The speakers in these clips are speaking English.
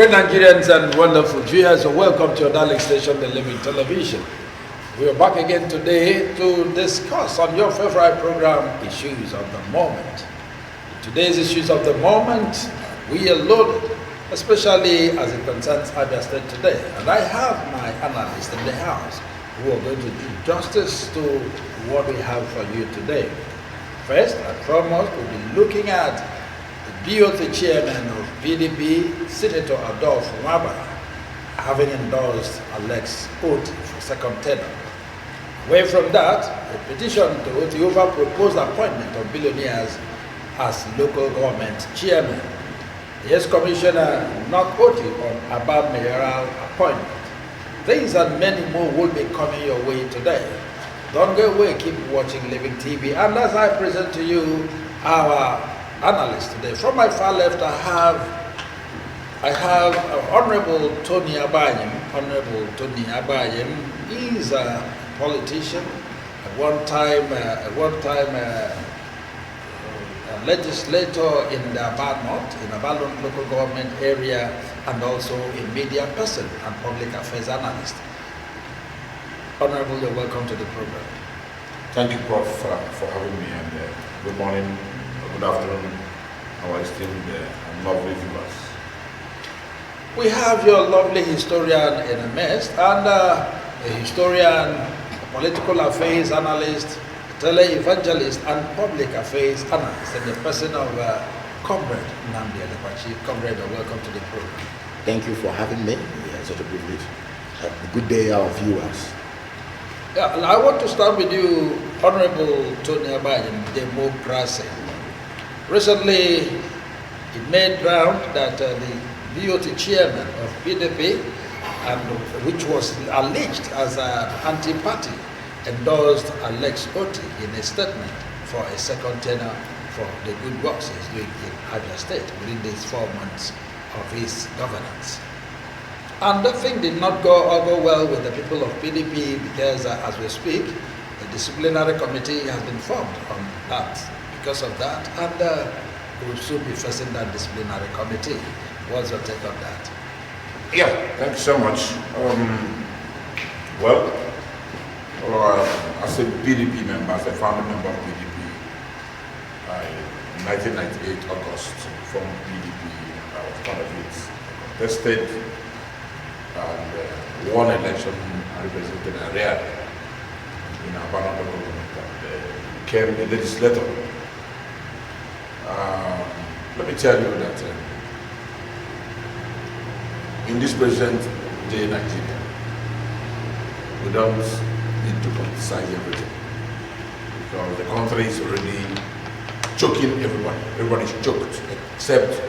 Great Nigerians and wonderful viewers, welcome to your darling station, The Living Television. We are back again today to discuss on your favorite program, Issues of the Moment. Today's Issues of the Moment, we are loaded, especially as it concerns Abia State today. And I have my analysts in the house who are going to do justice to what we have for you today. First and foremost, we'll be looking at the Otti Chairman of PDP, Senator Adolf Waba, having endorsed Alex Otti for second tenure. Away from that, a petition to Otti over proposed appointment of billionaires as local government chairman. Yes, Commissioner knocked Otti on Abia mayoral appointment. These and many more will be coming your way today. Don't go away, keep watching Living TV. And as I present to you our analyst today, from my far left I have Honorable Tony Abayim. Honorable Tony Abayim is a politician, at one time legislator in the Abia North, in Abia local government area, and also a media person and public affairs analyst. Honorable, you're welcome to the program. Thank you, Prof, for having me, and good morning, good afternoon, our esteemed and lovely viewers. We have your lovely historian in the midst, and a historian, a political affairs analyst, tele-evangelist, and public affairs analyst, in the person of Comrade Nnamdi Adequachi. Comrade, welcome to the program. Thank you for having me. It's such a privilege. Good day, our viewers. Yeah, and I want to start with you, Honorable Tony Abayim, democracy. Recently, it made round that the Otti chairman of PDP, and which was alleged as an anti-party, endorsed Alex Otti in a statement for a second tenure for the good works he's doing in Abia State within these 4 months of his governance. And that thing did not go over well with the people of PDP because, as we speak, the disciplinary committee has been formed on that. Because of that, and we will soon be facing that disciplinary committee. What's your take on that? Yeah, thank you so much. As a PDP member, as a founding member of PDP, in 1998 August, from PDP, I was part of it, contested and won election and represented Area in Abia local government, and became a legislator. Let me tell you that in this present day Nigeria, we don't need to politicize everything, because the country is already choking everybody. Everybody's choked, except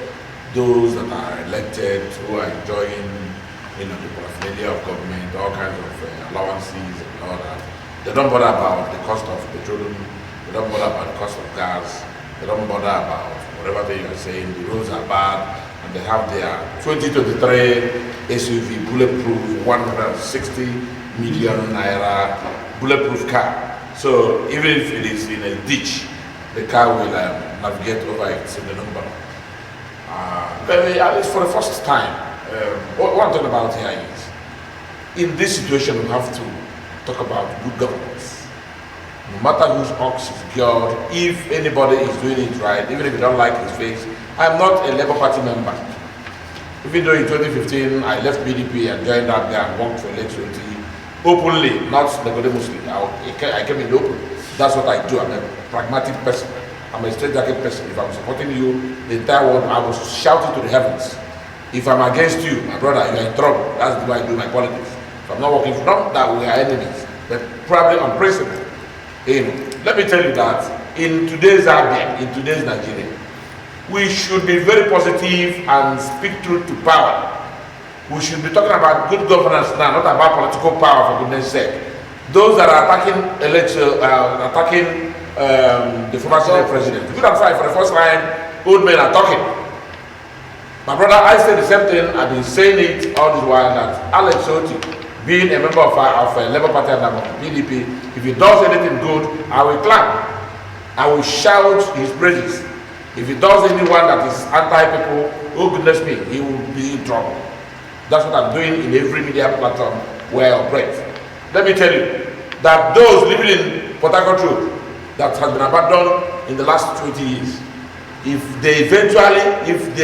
those that are elected, who are enjoying the paraphernalia of government, all kinds of allowances and all that. They don't bother about the cost of petroleum, they don't bother about the cost of gas, they don't bother about whatever they are saying. The roads are bad, and they have their 2023 SUV bulletproof 160 million naira bulletproof car. So even if it is in a ditch, the car will navigate over it, so the number. At least for the first time, what I'm talking about here is, in this situation, we have to talk about good governance. No matter whose ox is cured, if anybody is doing it right, even if you don't like his face. I'm not a Labour Party member. Even though in 2015 I left PDP and joined Abia and worked for Alex Otti openly, not negotiatingly. I came in open. That's what I do. I'm a pragmatic person. I'm a straight-jacket person. If I'm supporting you, the entire world, I will shout it to the heavens. If I'm against you, my brother, you're in trouble. That's the way I do my politics. If I'm not working for them, that we are enemies. But probably on principle. Let me tell you that in today's Abia, in today's Nigeria, we should be very positive and speak truth to power. We should be talking about good governance now, not about political power, for goodness sake. Those that are attacking the former Senate president, good and fine. For the first time, old men are talking. My brother, I say the same thing. I've been saying it all this while, that Alex Otti, being a member of a Labour Party and of PDP, if he does anything good, I will clap. I will shout his praises. If he does anyone that is anti-people, oh goodness me, he will be in trouble. That's what I'm doing in every media platform where I operate. Let me tell you that those living in Port Harcourt Road that has been abandoned in the last 20 years, if they eventually, if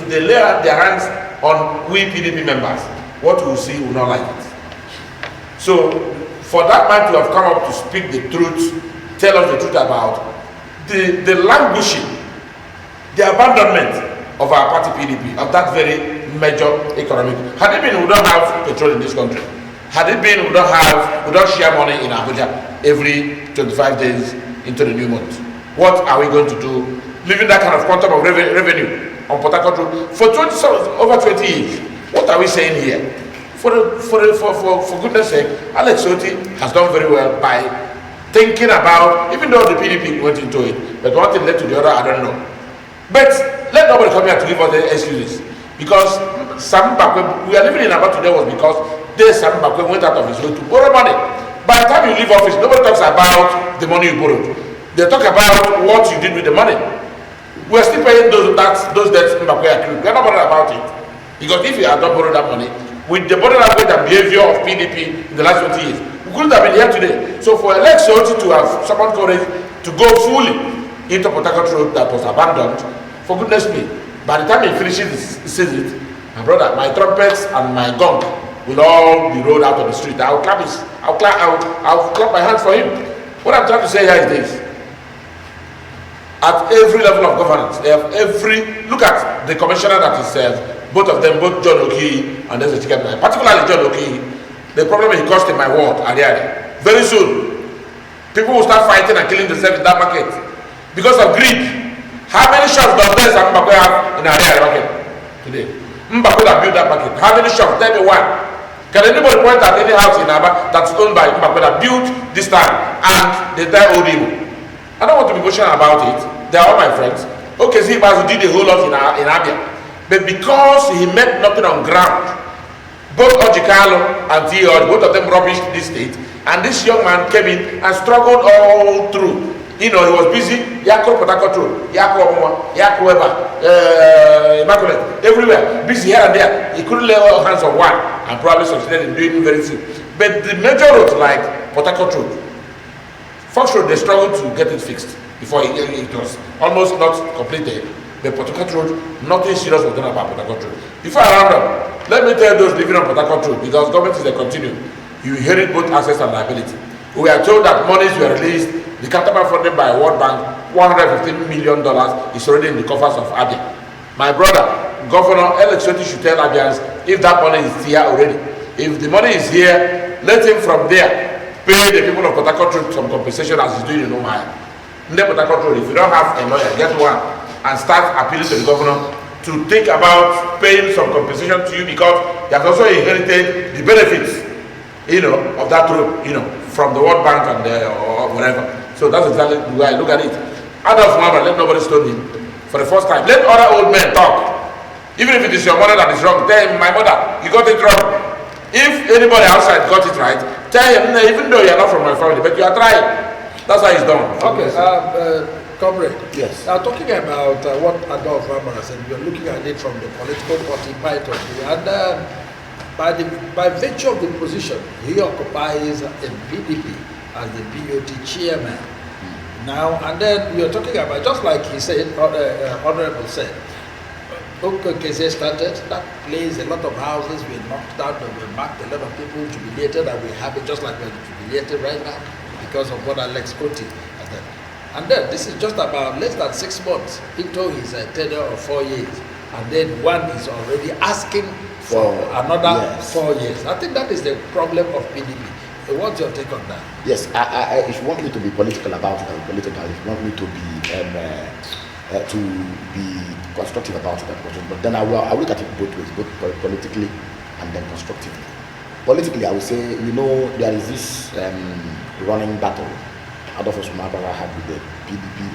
they lay out their hands on we PDP members, what we will see will not like it. So for that man to have come up to speak the truth, tell us the truth about the languishing, the abandonment of our party PDP, of that very major economic. Had it been we don't have petrol in this country, had it been we don't share money in Abuja every 25 days into the new month, what are we going to do? Leaving that kind of quantum of revenue on Port Harcourt Road for over 20 years. What are we saying here? For goodness sake, Alex Otti has done very well by thinking about, even though the PDP went into it, but one thing led to the other, I don't know. But let nobody come here to give us the excuses. Because Sam Bakwe, we are living in Abia today was because Sam Bakwe went out of his way to borrow money. By the time you leave office, nobody talks about the money you borrowed. They talk about what you did with the money. We are still paying those debts Bakwe accrued. We are not bothered about it. Because if you had not borrowed that money, with the body language and behavior of PDP in the last 20 years, we couldn't have been here today. So for Alex Otti to have summoned courage to go fully into Port Harcourt Road that was abandoned, for goodness me, by the time he finishes says it, my brother, my trumpets and my gong will all be rolled out of the street. I'll clap my hands for him. What I'm trying to say here is this. At every level of governance, they have look at the commissioner that is both of them, both John Oki and there's a Chairmen, particularly John Oki. The problem he caused in my ward, Abia. Very soon, people will start fighting and killing themselves in that market because of greed. How many shops does this Mbakwe have in Abia market today? Mbakwe that built that market. How many shops? Tell me one. Can anybody point at any house in Abia that's owned by Mbakwe that built this time and they die old evil? I don't want to be emotional about it. They are all my friends. Okay, see, but he did a whole lot in Abia. But because he met nothing on ground, both Ojikalo and Theo, both of them rubbished this state, and this young man came in and struggled all through. You know, he was busy, Yako Port Harcourt Road, Yako Omwa, Yako Eba, Immaculate, everywhere, busy here and there. He couldn't lay all hands on one and probably succeeded in doing it very soon. But the major roads like Port Harcourt Road, Fox Road, they struggled to get it fixed before it was almost not completed. The Port Harcourt Road, nothing serious was done about Port Harcourt Road. Before I round up, let me tell those living on Port Harcourt Road, because government is a continuum. You inherit both assets and liability. We are told that monies were released, the capital funded by World Bank, $115 million is already in the coffers of Abia. My brother, Governor Alex Otti should tell Abians if that money is here already. If the money is here, let him from there pay the people of Port Harcourt Road some compensation as he's doing in Omaya. In the Port Harcourt Road, if you don't have a lawyer, get one and start appealing to the governor to think about paying some compensation to you, because you have also inherited the benefits, you know, of that road, you know, from the World Bank and or whatever. So that's exactly the way I look at it. Adolf Mama, let nobody stone him for the first time. Let other old men talk. Even if it is your mother that is wrong, tell him, my mother, you got it wrong. If anybody outside got it right, tell him, even though you are not from my family, but you are trying. That's how it's done. Okay, comrade. Yes. Now, talking about what Adolf Mama said, we are looking at it from the political party point of view, and by virtue of the position, he occupies in PDP as the BOT chairman. Now, and then we are talking about, just like he said, Honorable said, Okokese started, that place, a lot of houses were knocked down, they were marked, a lot of people jubilated, and we have it just like we're jubilated right now because of what Alex Otti has done. And then this is just about less than 6 months into his tenure of 4 years, and then one is already asking for another 4 years. I think that is the problem of PDP. So what's your take on that? Yes, if you want me to be political about it, I'm political. If you want me to be constructive about it, but then I will look at it both ways, both politically and then constructively. Politically, I would say, you know, there is this running battle Adolphus Mabara had with the PDP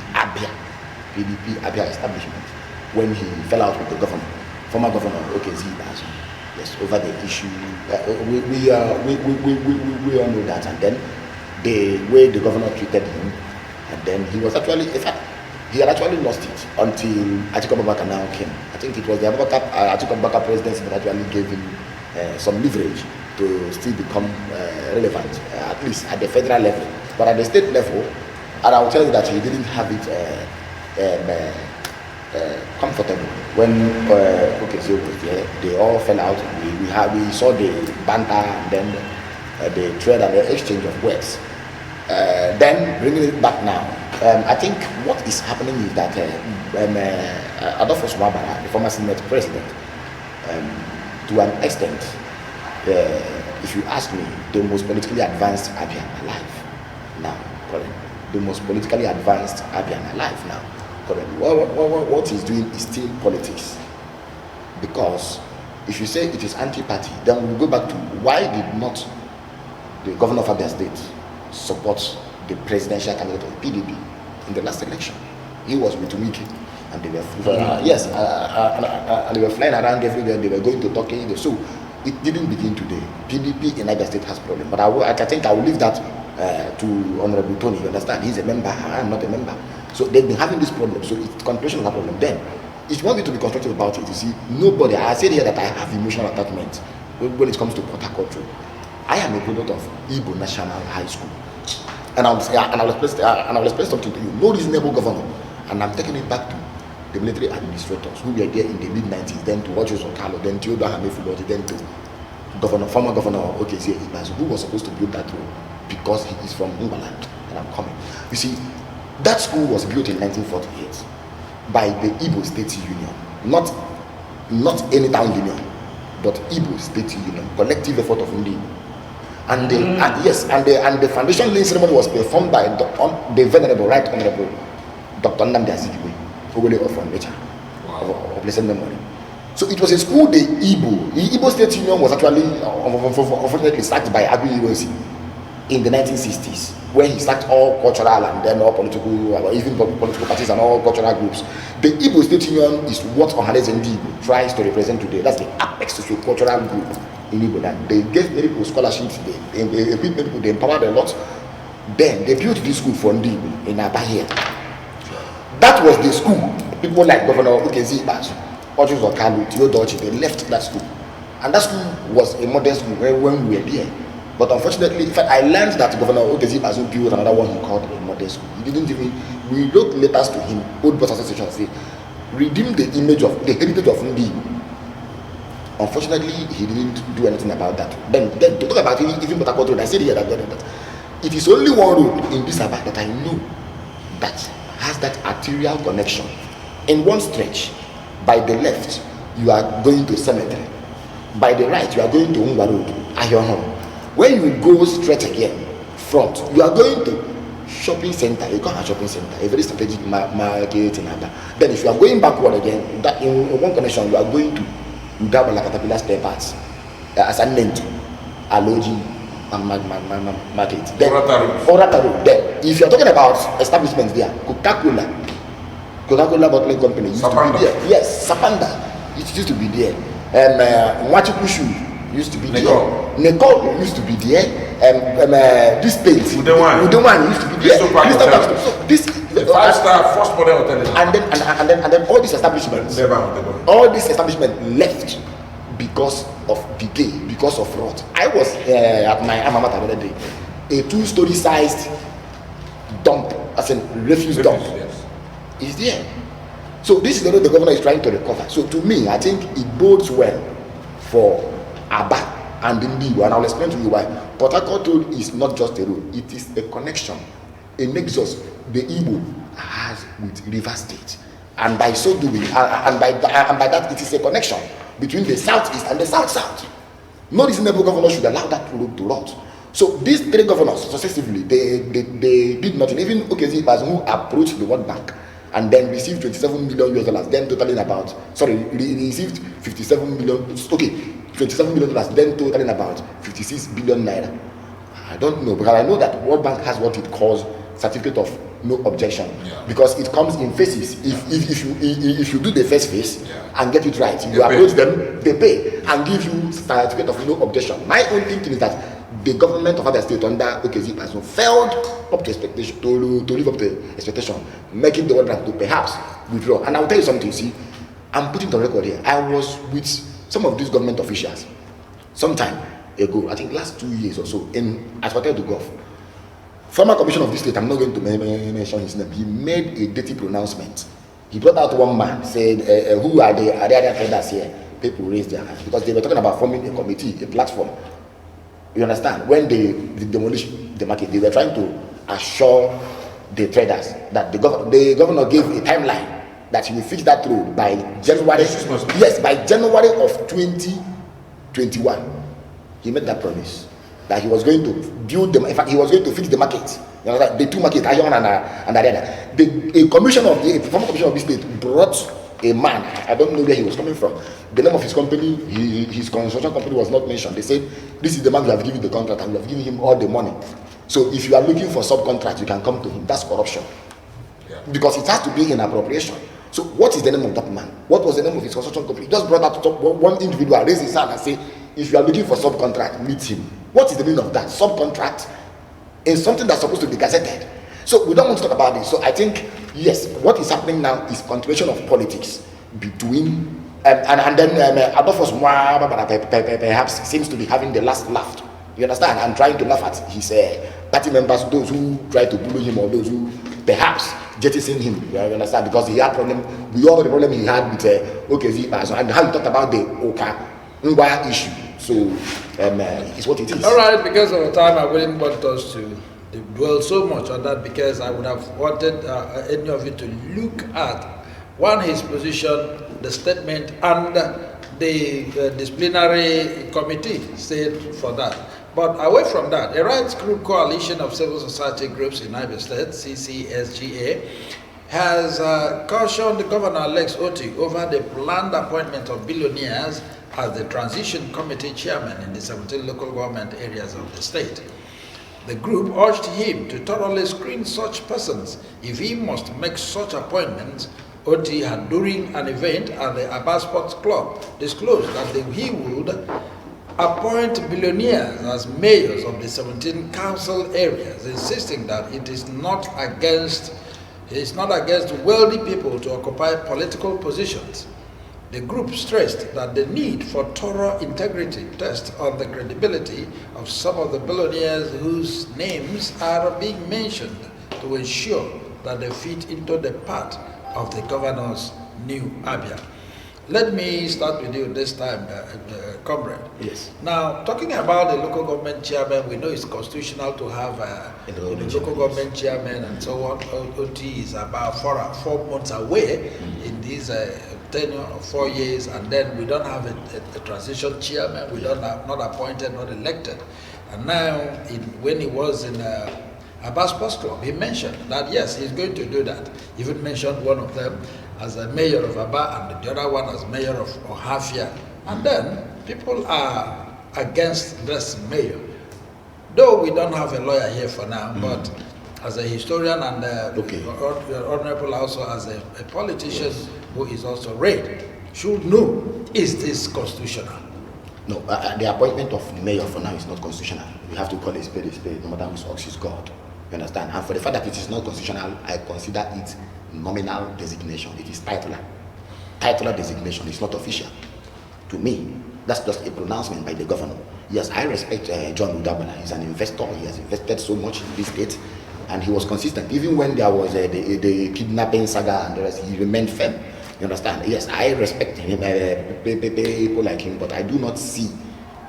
Abia establishment when he fell out with the governor, former governor OKZ, yes, over the issue. We all know that, and then the way the governor treated him, and then he was actually, in fact, he had actually lost it until Atiku Abubakar now came. I think it was the Atiku Abubakar presidency that actually gave him some leverage to still become relevant, at least at the federal level. But at the state level, and I will tell you that he didn't have it comfortable when Okezi was there. They all fell out. We saw the banter and then the trade and the exchange of words. Then bringing it back now, I think what is happening is that Adolfo Swabara, the former Senate president, to an extent, if you ask me, the most politically advanced Abia alive now. Correct. The most politically advanced Abia alive now. Correct. What he's doing is still politics. Because if you say it is anti-party, then we'll go back to why did not the governor of Abia State support the presidential candidate of PDP in the last election? He was with Wiki, and they were and they were flying around everywhere. They were going to Turkey. So it didn't begin today. PDP in Abia State has problem, but I think I will leave that to Honorable Tony. You understand? He's a member. I'm not a member. So they've been having this problem. So it's conclusion of that problem. Then, if you want me to be constructive about it, you see, nobody. I said here that I have emotional attachment when it comes to Port Harcourt. I am a product of Igbo National High School. And I'll explain something to you. No reasonable governor. And I'm taking it back to the military administrators who were there in the mid-90s, then to Rochus Okalo, then to Theodore Hamefuloti, then to former governor Okezi Ibazu, who was supposed to build that road because he is from England. And I'm coming. You see, that school was built in 1948 by the Igbo State Union. Not any town union, but Igbo State Union, collective effort of Ndi. And the foundation laying ceremony was performed by the venerable, right honorable Dr. Nnamdi Azikiwe, Ogole of Nature, of blessed memory. So it was a school the Igbo State Union was actually unfortunately started by Abia University in the 1960s, when he started all cultural and then all political, or even political parties and all cultural groups. The Igbo State Union is what Ohaneze Igbo tries to represent today. That's the apex socio-cultural group in Igbo land. They gave many people scholarships, they equipped many people, they empowered a lot. Then they built this school for Igbo in Abia. That was the school. People like Governor Okezi Ibazu, Rochus Okalo, Theodore, they left that school. And that school was a modern school when we were there. But unfortunately, in fact, I learned that Governor Okezi Ibazu built another one he called a modern school. He didn't even, we wrote letters to him, Old Boss Association, say, redeem the image of, the heritage of Ndi. Unfortunately, he didn't do anything about that. Then to talk about even Port Harcourt Road, I said here that it is only one road in this Abia that I know that has that arterial connection. In one stretch, by the left, you are going to cemetery. By the right, you are going to Ungwa Road, Ahiohon. When you go straight again, front, you are going to shopping center. You call a shopping center, a very strategic market in Abia. Then if you are going backward again, that in one connection, you are going to Ndabala Caterpillar spare parts, as I named Aloji market. Then Orata Road. Then if you are talking about establishments there, Coca-Cola bottling company used to be there. Yes, Sapanda, it used to be there. Mwachikushu used to be there. Nicole used to be there. This place, Udewan used to be there. So this the 5-star first model hotel. And then all these establishments, left because of decay, because of rot. I was at my alma mater the other day, a 2-story sized dump, as in refuse dump, is there. So this is the road the governor is trying to recover. So to me, I think it bodes well for Abba and Ndi, and I'll explain to you why. Port Harcourt Road is not just a road; it is a connection, a nexus the Igbo has with River State, and by so doing, and by that, it is a connection between the southeast and the south. No reasonable governor should allow that road to rot. So these 3 governors successively, they did nothing. Even Okezi Ibazu, who approached the World Bank and then received $27 million, then totaling about, received 57 million, $27 million, then totaling about 56 billion naira. I don't know, because I know that World Bank has what it calls certificate of no objection, because it comes in phases. If you do the first phase and get it right, you approach them, they pay and give you certificate of no objection. My own thinking is that the government of Abia State under OKZ person failed up to expectation, to live up to expectation, making the order to perhaps withdraw. And I'll tell you something, see, I'm putting the record here. I was with some of these government officials some time ago, I think last 2 years or so, at Hotel de Gov. Former commissioner of this state, I'm not going to mention his name, he made a dirty pronouncement. He brought out one man, said, who are the other traders here? People raised their hands because they were talking about forming a committee, a platform. You understand? When they demolished the market, they were trying to assure the traders that the governor gave a timeline that he will fix that road by January. Yes, by January of 2021. He made that promise that he was going to build them. In fact, he was going to fix the market. You know, the two markets, Iron and Arena. A commissioner of the former commissioner of the state brought a man. I don't know where he was coming from. The name of his company, his construction company was not mentioned. They said, "This is the man we have given the contract, and we have given him all the money. So if you are looking for subcontract, you can come to him." That's corruption, because it has to be in appropriation. So what is the name of that man? What was the name of his construction company? He just brought out one individual, raised his hand and say, "If you are looking for subcontract, meet him." What is the meaning of that? Subcontract is something that's supposed to be gazetted. So we don't want to talk about this. So I think, yes, what is happening now is continuation of politics between and then Adolphus perhaps seems to be having the last laugh. You understand? And trying to laugh at his party members, those who try to bully him or those who perhaps jettison him. You understand? Because he had problem. We all know the problem he had with OKZ and how he talked about the Oka Ngwa issue. So it's what it is. All right, because of the time, I wouldn't want us to dwell so much on that, because I would have wanted any of you to look at his position, the statement, and the disciplinary committee said for that. But away from that, a rights group coalition of civil society groups in Abia State, CCSG, has cautioned Governor-elect Otti over the planned appointment of billionaires as the transition committee chairman in the 17 local government areas of the state. The group urged him to thoroughly screen such persons if he must make such appointments. Otti had, during an event at the Abia Sports Club, disclosed that he would appoint billionaires as mayors of the 17 council areas, insisting that it is not against wealthy people to occupy political positions. The group stressed that the need for thorough integrity test on the credibility of some of the billionaires whose names are being mentioned to ensure that they fit into the path of the governor's new Abia. Let me start with you this time, comrade. Yes. Now, talking about the local government chairman, we know it's constitutional to have local government chairman and so on. Otti is about 4 months away in this tenure of 4 years, and then we don't have a transition chairman. We don't have, not appointed, not elected. And now, when he was in Abia Sports Club, he mentioned that yes, he's going to do that. He even mentioned one of them as a mayor of Abia and the other one as mayor of Ohafia. And then people are against this mayor. Though we don't have a lawyer here for now, but as a historian and honorable also as a politician who is also read, should know, is this constitutional? No, the appointment of mayor for now is not constitutional. We have to call a spade, no matter whose ox is God. You understand? And for the fact that it is not constitutional, I consider it nominal designation. It is titular. Titular designation is not official. To me, that's just a pronouncement by the governor. Yes, I respect John Udabana. He's an investor. He has invested so much in this state, and he was consistent. Even when there was the kidnapping saga and the rest, he remained firm. You understand? Yes, I respect him, people like him, but I do not see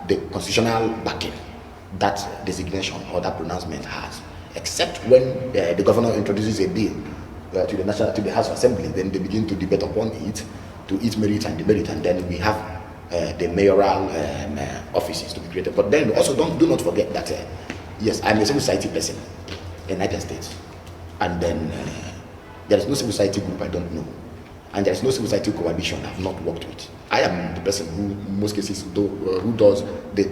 the constitutional backing that designation or that pronouncement has, except when the governor introduces a bill to the House of Assembly. Then they begin to debate upon it, to its merit and demerit, and then we have the mayoral offices to be created. But then also do not forget that yes, I'm a civil society person in the United States, and then there is no civil society group I don't know, and there is no civil society coalition I've not worked with. I am the person who, in most cases, who does the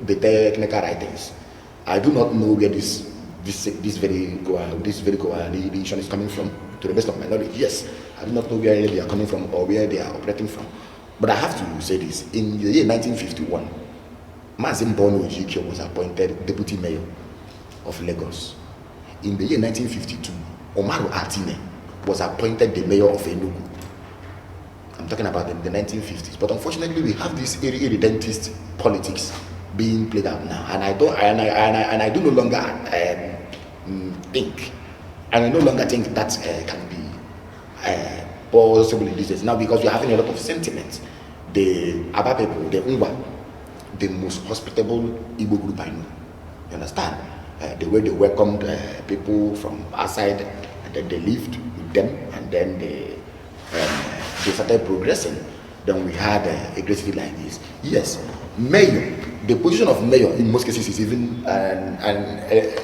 technical writings. I do not know where this very coalition is coming from, to the best of my knowledge. Yes, I do not know where they are coming from or where they are operating from. But I have to say this: in the year 1951, Mazin Bono Ejikio was appointed deputy mayor of Lagos. In the year 1952, Omaru Atine was appointed the mayor of Enugu. I'm talking about the 1950s. But unfortunately, we have this irredentist politics being played out now, and I do no longer think, and I no longer think that can be possible in these days now, because we're having a lot of sentiments. The Abia people, the Ngwa, the most hospitable Igbo group I know. You understand? The way they welcomed people from outside, and then they lived with them, and then they started progressing. Then we had a great city like this. Yes, mayor. The position of mayor in most cases is even an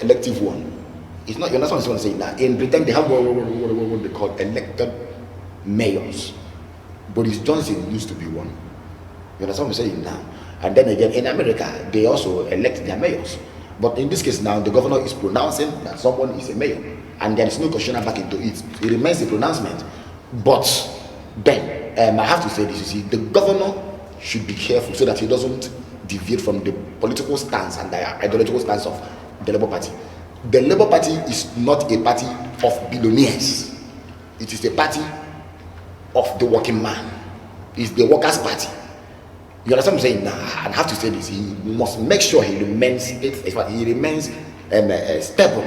elective one. It's not. You understand what I'm saying? Now in Britain they have what they call elected mayors. Boris Johnson used to be one. You understand what I'm saying now? And then again in America they also elect their mayors. But in this case now the governor is pronouncing that someone is a mayor, and there is no question back into it. It remains a pronouncement. But then I have to say this. You see, the governor should be careful so that he doesn't deviate from the political stance and the ideological stance of the Labour Party. The Labour Party is not a party of billionaires. It is a party of the working man. It's the workers' party. You understand what I'm saying? Now, and I have to say this. He must make sure he remains stable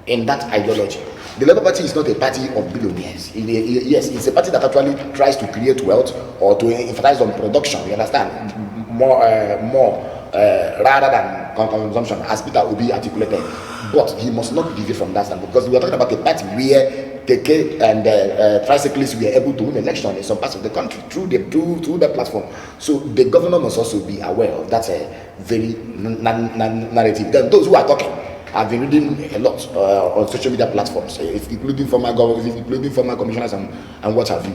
in that ideology. The Labour Party is not a party of billionaires. Yes, it's a party that actually tries to create wealth or to emphasize on production. You understand? More rather than consumption, as Peter Obi articulated. But he must not deviate from that stand, because we are talking about a party where KK and tricyclists were able to win election in some parts of the country through the platform. So the governor must also be aware of that very narrative. Then those who are talking, I've been reading a lot on social media platforms, including former governors, including former commissioners and what have you.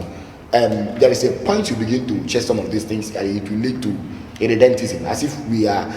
There is a point you begin to chase some of these things, and it will lead to irredentism, as if we are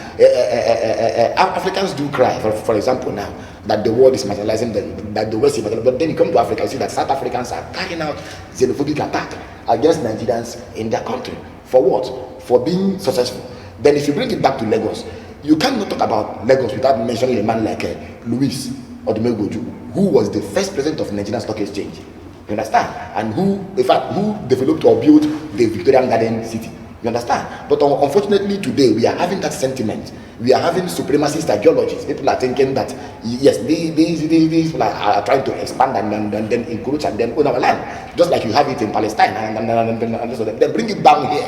Africans do cry, for example, now that the world is marginalizing them, that the West is marginalizing. But then you come to Africa, you see that South Africans are carrying out xenophobic attack against Nigerians in their country. For what? For being successful. Then if you bring it back to Lagos, you cannot talk about Lagos without mentioning a man like Louis Odumegwu, who was the first president of the Nigerian Stock Exchange. You understand? And who developed or built the Victorian Garden City. You understand? But unfortunately today we are having that sentiment. We are having supremacist ideologies. People are thinking that yes, these people are trying to expand and then encroach and then own our land, just like you have it in Palestine and so then bring it down here.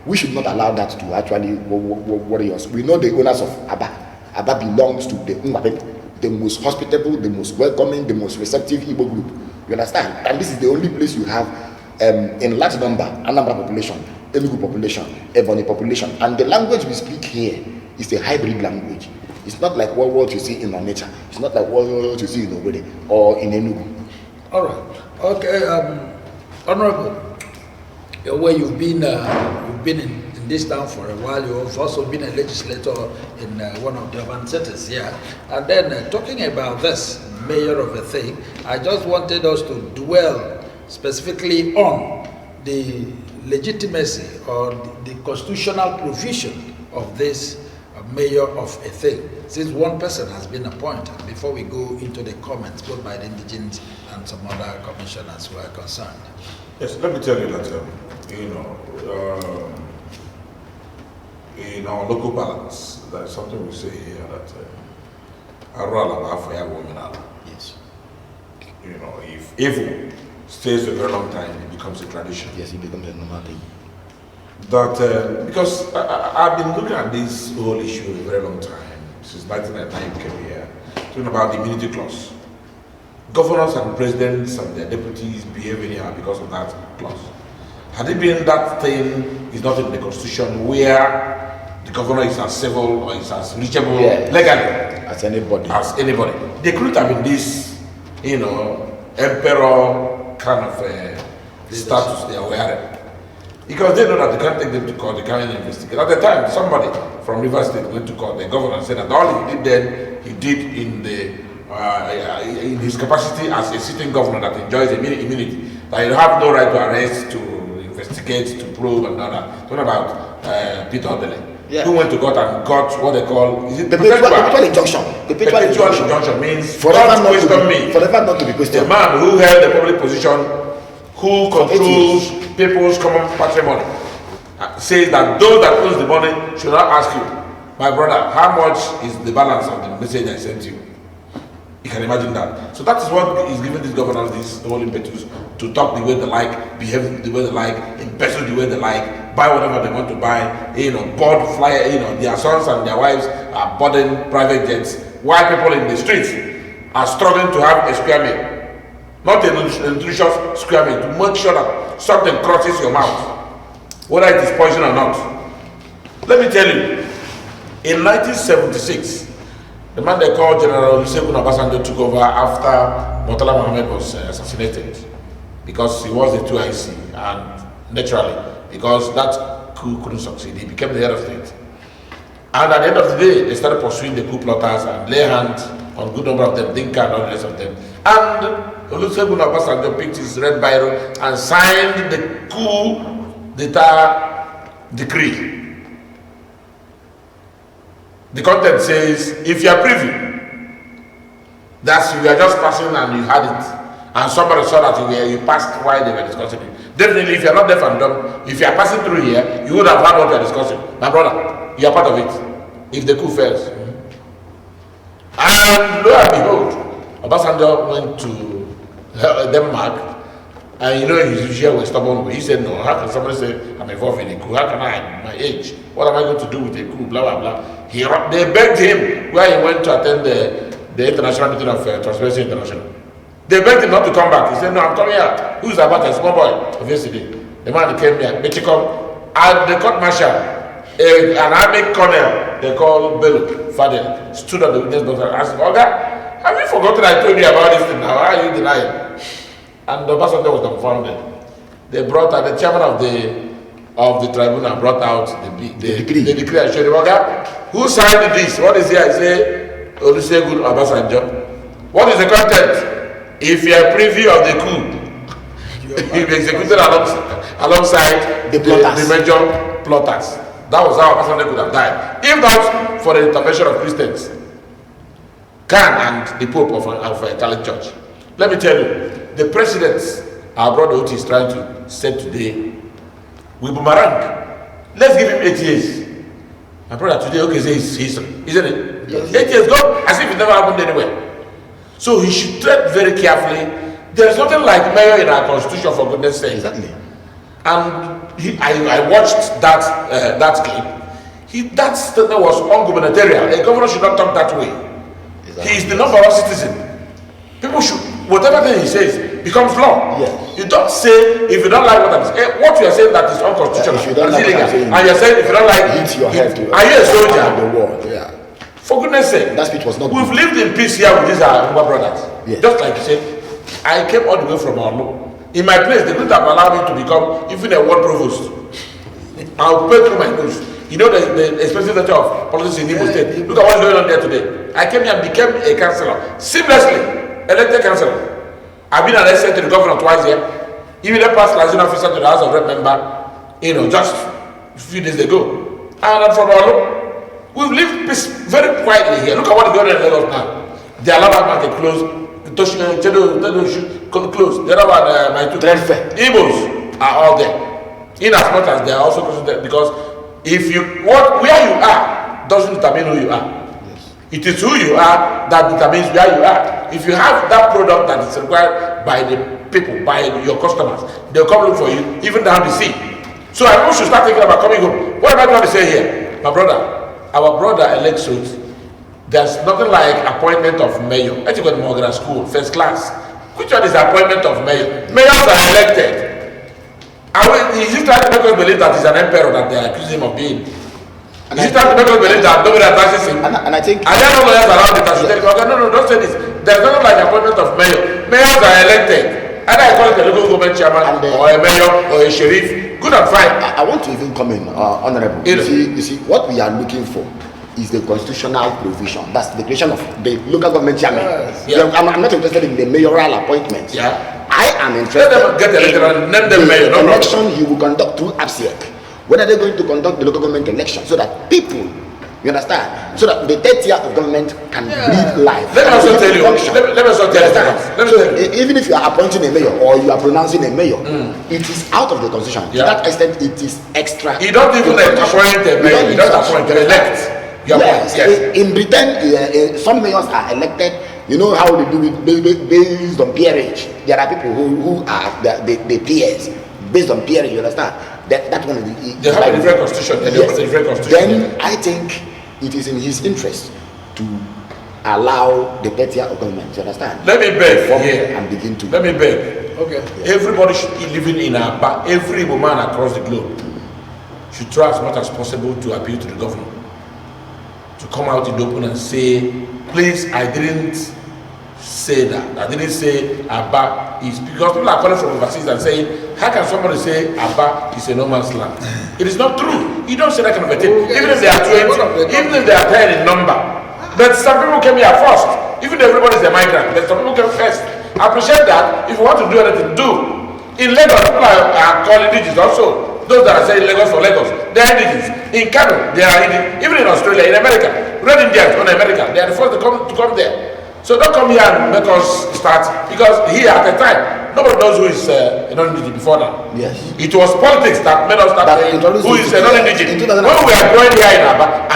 We should not allow that to actually worry us. We know the owners of Abia. Abia belongs to the Ngwa, the most hospitable, the most welcoming, the most receptive Igbo group. You understand? And this is the only place you have in large number, Anambra population, Enugu population, Ebonyi population, and the language we speak here is a hybrid language. It's not like what you see in Onitsha. It's not like what you see in Owerri or in Enugu. All right. Okay. Honorable, where you've been in this town for a while. You've also been a legislator in one of the urban centers here. And then talking about this mayor of a thing, I just wanted us to dwell specifically on the legitimacy or the constitutional provision of this mayor of a thing, since one person has been appointed, before we go into the comments both by the indigenous and some other commissioners who are concerned. Yes, let me tell you that in our local balance, there is something we say here that yes. If evil stays a very long time, it becomes a tradition. Yes, it becomes a normal thing. That because I've been looking at this whole issue a very long time, since 1999 we came here, talking about the immunity clause. Governors and presidents and their deputies behave anyhow because of that clause. Had it been that thing is not in the constitution where the governor is as civil or is as reachable legally as anybody, they couldn't have been this, emperor kind of status they are wearing. Because they know that they can't take them to court, they can't investigate. At the time, somebody from River State went to court, the governor said that all he did then, he did in his capacity as a sitting governor that enjoys immunity, that you have no right to arrest, to investigate, to probe, and all that. Talking about Peter Odele. who went to court and got what they call, is it perpetual injunction? Perpetual injunction means forever don't question me. Forever not to be questioned. A man who held a public position, who controls people's common patrimony, says that those that owns the money should not ask you, my brother, how much is the balance of the message I sent you? You can imagine that. So that is what is giving these governors this whole impetus to talk the way they like, behave the way they like, embezzle the way they like, buy whatever they want to buy, board flyer, their sons and their wives are boarding private jets, while people in the streets are struggling to have a square meal. Not a nutritious square meal, to make sure that something crosses your mouth, whether it is poison or not. Let me tell you, in 1976, the man they called General Olusegun Obasanjo took over after Murtala Mohammed was assassinated, because he was the 2IC, and naturally, because that coup couldn't succeed, he became the head of state. And at the end of the day, they started pursuing the coup plotters and lay hands on a good number of them, Dinka and all the rest of them. And Olusegun Obasanjo picked his red biro and signed the coup d'etat decree. The content says, if you are privy, that's you are just passing and you had it, and somebody saw that you passed while they were discussing it. Definitely, if you are not deaf and dumb, if you are passing through here, you would have heard what we are discussing. My brother, you are part of it, if the coup fails. And lo and behold, Obasanjo went to Denmark, and his usual was stubborn. He said, no, how can somebody say, I'm involved in a coup? How can I, at my age? What am I going to do with a coup? Blah, blah, blah. They begged him, where he went to attend the international meeting of Transparency International. They begged him not to come back. He said, no, I'm coming out. Who's about a small boy of yesterday? The man came here, Mechikom, and the court martial, an army colonel, they call Bello Fadel, stood on the witness box and asked him, Oga, have you forgotten I told you about this thing now? Why are you denying? And the person was dumbfounded. They brought out the chairman of the tribunal, brought out the decree and showed him, Oga, who signed this? What is here? I say, Olusegun Obasanjo. What is the content? If you are privy of the coup, you'll be executed alongside the major plotters. That was how Obasanjo could have died. If not for the intervention of Christians, Khan and the Pope of a Catholic Church. Let me tell you, the presidents our brother Otti is trying to set today will boomerang. Let's give him 8 years. My brother today, okay, say it's history, isn't it? Yes. 8 years go as if it never happened anywhere. So he should tread very carefully. There's nothing like mayor in our constitution, for goodness sake. Exactly. And I watched that clip. That statement was ungubernatorial. A governor should not talk that way. Exactly. He is the number one citizen. People should, whatever thing he says becomes law. Yes. You don't say, if you don't like what you are saying that is unconstitutional, is illegal. And you're saying if you don't like hit your head to are you a soldier? The war. Yeah. For goodness sake. That speech was not We've good. lived in peace here with these our brothers. Yes. Just like you said, I came all the way from Orlo. In my place, they couldn't have allowed me to become even a ward provost. I'll pay through my nose. You know the expensive letter of politics in Imo State. Look at what's going on there today. I came here and became a councillor. Seamlessly, elected councillor. I've been elected to the governor twice here. Even the past liaison officer to the House of Rep member, just a few days ago. And I'm from Orlo. We've lived peace very quietly here. Look at what is going on in Lagos now. The Alaba market closed. Closed. The other one, my two Igbos are all there. In as much as they are also closed there, because if where you are doesn't determine who you are. Yes. It is who you are that determines where you are. If you have that product that is required by the people, by your customers, they'll come look for you, even down the sea. So I should start thinking about coming home. What am I going to say here? My brother, our brother elects us. There's nothing like appointment of mayor. Let's go to Morgan School, first class. Which one is the appointment of mayor? Mayors are elected. Is he trying to make us believe that he's an emperor that they accuse him of being? Is he trying to make us believe that nobody attaches him? And I think... And there are no lawyers around it. Okay, no, don't say this. There's nothing like appointment of mayor. Mayors are elected. Either I call it a local government chairman, or a mayor, or a sheriff. Good and fine. I want to even come in, Honorable. You see, what we are looking for is the constitutional provision. That's the creation of the local government chairman. Yes. Yeah. I'm not interested in the mayoral appointment. Yeah. I am interested Let them get elected and name them mayor. The election he will conduct through APSEC. When are they going to conduct the local government election so that people, you understand, so that the 30 years of government can breathe life? Let me also tell you. Even if you are appointing a mayor or you are pronouncing a mayor, it is out of the constitution. To that extent, it is extra. You don't even appoint a mayor. You don't appoint, you elect. Yes. In Britain, some mayors are elected. You know how they do it based on peerage. There are people who are the peers based on peerage. You understand? That one is they have a different constitution. Yes. Then I think it is in his interest to allow the 30 year of government. You understand? Let me beg here and begin to. Let me beg. Okay. Yes. Everybody should be living in Abia. Every woman across the globe should try as much as possible to appeal to the government to come out in the open and say, please, I didn't say that. I didn't say Abia is, because people are calling from overseas and saying, how can somebody say Abia is a no man's land? It is not true. You don't say that kind of a thing. Even if they are 20, even if they are 10 in number. But some people came here first. Even if everybody is a migrant, but some people came first. I appreciate that. If you want to do anything, do. In Lagos, people are calling indigenous also. Those that are saying Lagos for Lagos, they are indigenous. In Kano, they are indigenous. Even in Australia, in America, Red Indians on America, they are the first to come there. So don't come here and make us start, because here at the time, nobody knows who is a non-indigenous before now. Yes. It was politics that made us start saying who is a non-indigenous. When we are growing here in Abia,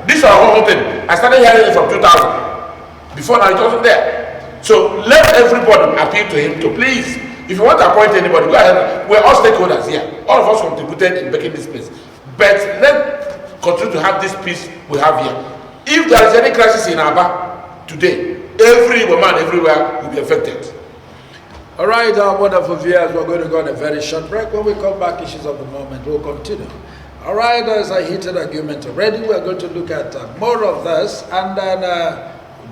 this is our whole thing. I started hearing it from 2000. Before now, it wasn't there. So let everybody appeal to him to please, if you want to appoint anybody, go ahead. We're all stakeholders here. All of us contributed in making this place. But let's continue to have this peace we have here. If there is any crisis in Abia today, every woman everywhere will be affected. All right, our wonderful viewers, we're going to go on a very short break. When we come back, issues of the moment, we'll continue. All right, as I hinted argument already, we're going to look at more of this, and then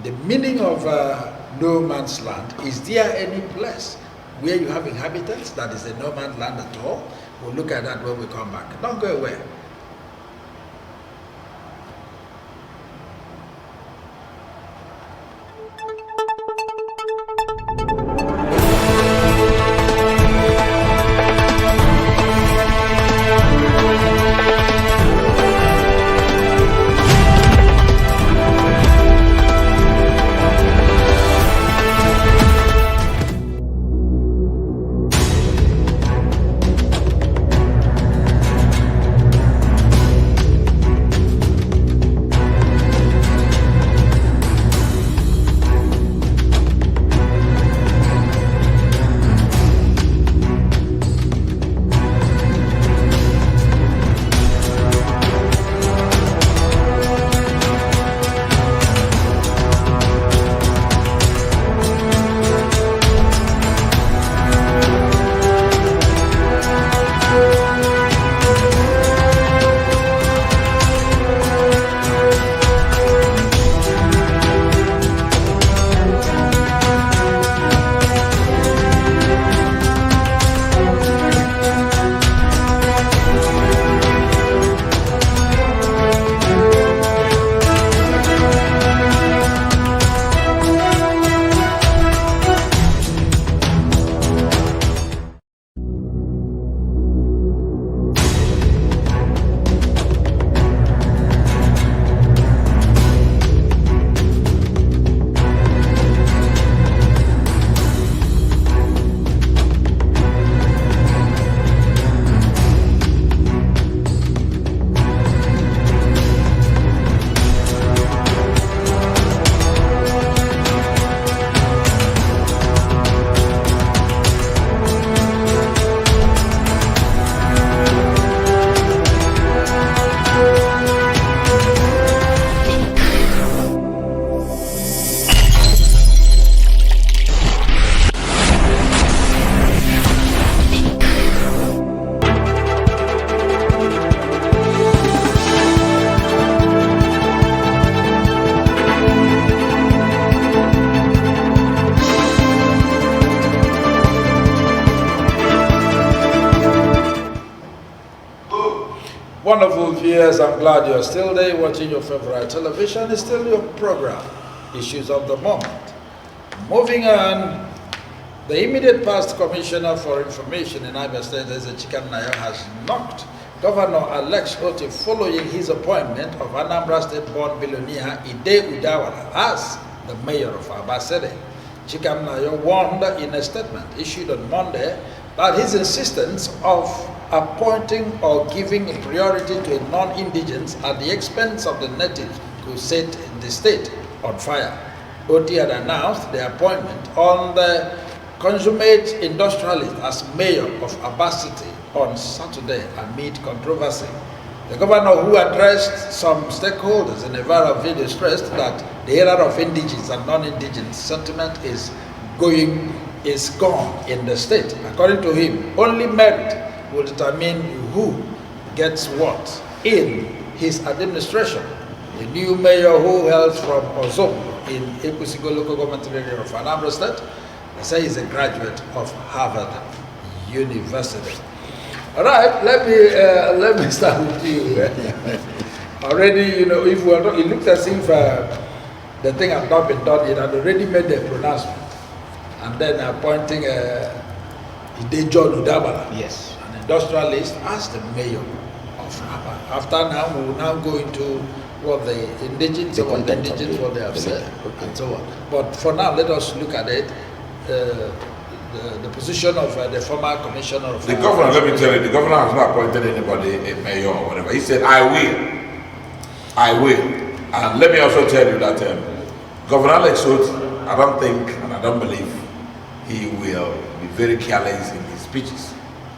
the meaning of no man's land. Is there any place where you have inhabitants that is a no man's land at all? We'll look at that when we come back. Don't go away. Wonderful viewers, I'm glad you're still there watching your favorite television. It's still your program, Issues of the Moment. Moving on, The immediate past Commissioner for Information in Abia State, Chikamnayo, has knocked Governor Alex Otti following his appointment of Anambra State-born billionaire Ide Udawara as the mayor of Abia State. Chikamnayo warned in a statement issued on Monday that his insistence of appointing or giving priority to non-indigents at the expense of the natives could set the state on fire. Otti had announced the appointment on the consummate industrialist as mayor of Abia City on Saturday amid controversy. The governor, who addressed some stakeholders in a viral video, stressed that the era of indigenous and non-indigenous sentiment is gone in the state. According to him, only merit will determine who gets what in his administration. The new mayor, who hails from Ozom in Ekusigo local government area of Anambra State, they say he's a graduate of Harvard University. All right, let me start with you. Already, if we are not, it looks as if the thing had not been done. It had already made the pronouncement, and then appointing Ide John Udabala, Yes. an industrialist, as the mayor of Abia. After now, we will now go into what the indigents, what they have said, and so on. But for now, let us look at it. The position of the former commissioner of... The governor, let me tell you, the governor has not appointed anybody a mayor or whatever. He said, I will. And let me also tell you that Governor Alex Otti, I don't think and I don't believe he will be very careless in his speeches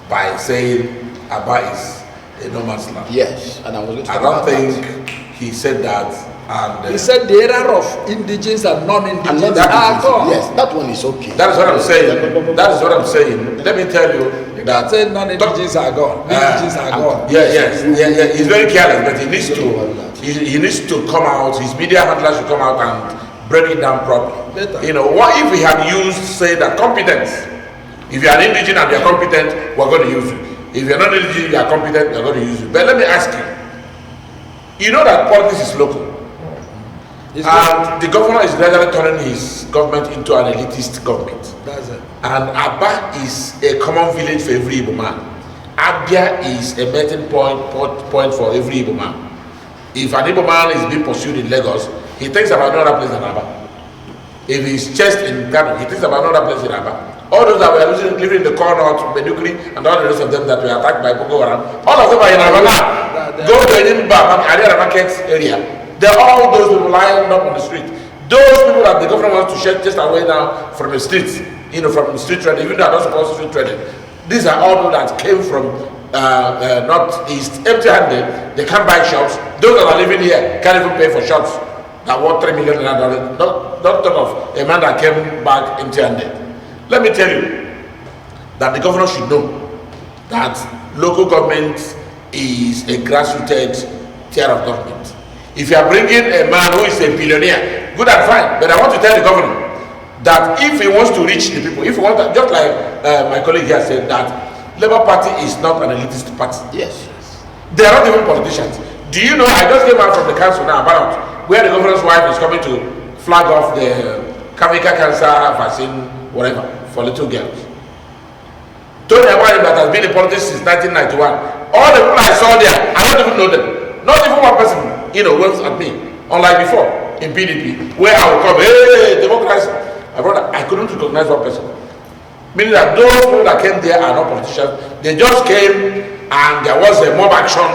by saying Abia is a no man's land. Yes, and I was going to I don't think he said that. And he said the era of indigenous and non-indigenous are gone. Yes, that one is okay. That is what I'm saying. That is what I'm saying. Let me tell you that say non-indigenous are gone. Indigenous are gone. Yeah. He's very careless, but he needs to come out. His media handlers should come out and break it down properly. Better. What if we had used, say, the competence? If you are indigenous and you are competent, we're going to use you. If you're not indigenous, you are competent, we're going to use you. But let me ask you. You know that politics is local. And the governor is gradually turning his government into an elitist government. That's it. And Abia is a common village for every Igbo man. Abia is a meeting point for every Igbo man. If an Igbo man is being pursued in Lagos, he thinks about no other place than Abia. If he's chased in Kano, he thinks about no other place in Abia. All those that were living in the corner, Meduguri, and all the rest of them that were attacked by Boko Haram, all of them are in Abia now. Go to Enimba, Ariara Market area. They're all those people lying up on the street. Those people that the government wants to shed just away now from the streets, from the street trading, even though they're not supposed to street trading. These are all people that came from northeast, empty-handed. They can't buy shops. Those that are living here can't even pay for shops that worth $3 million. Not talk of a man that came back empty-handed. Let me tell you that the governor should know that local government is a grassroots tier of government. If you are bringing a man who is a billionaire, good and fine, but I want to tell the governor that if he wants to reach the people, if he wants to, just like my colleague here said, that Labour Party is not an elitist party. Yes. They are not even politicians. Do you know, I just came out from the council now about where the governor's wife is coming to flag off the cervical cancer vaccine, whatever, for little girls. Tony Abayi that has been in politics since 1991. All the people I saw there, I don't even know them. Not even one person, waves at me. Unlike before, in PDP, where I would come, hey, democracy. My brother, I couldn't recognize one person. Meaning that those people that came there are not politicians. They just came and there was a mob action,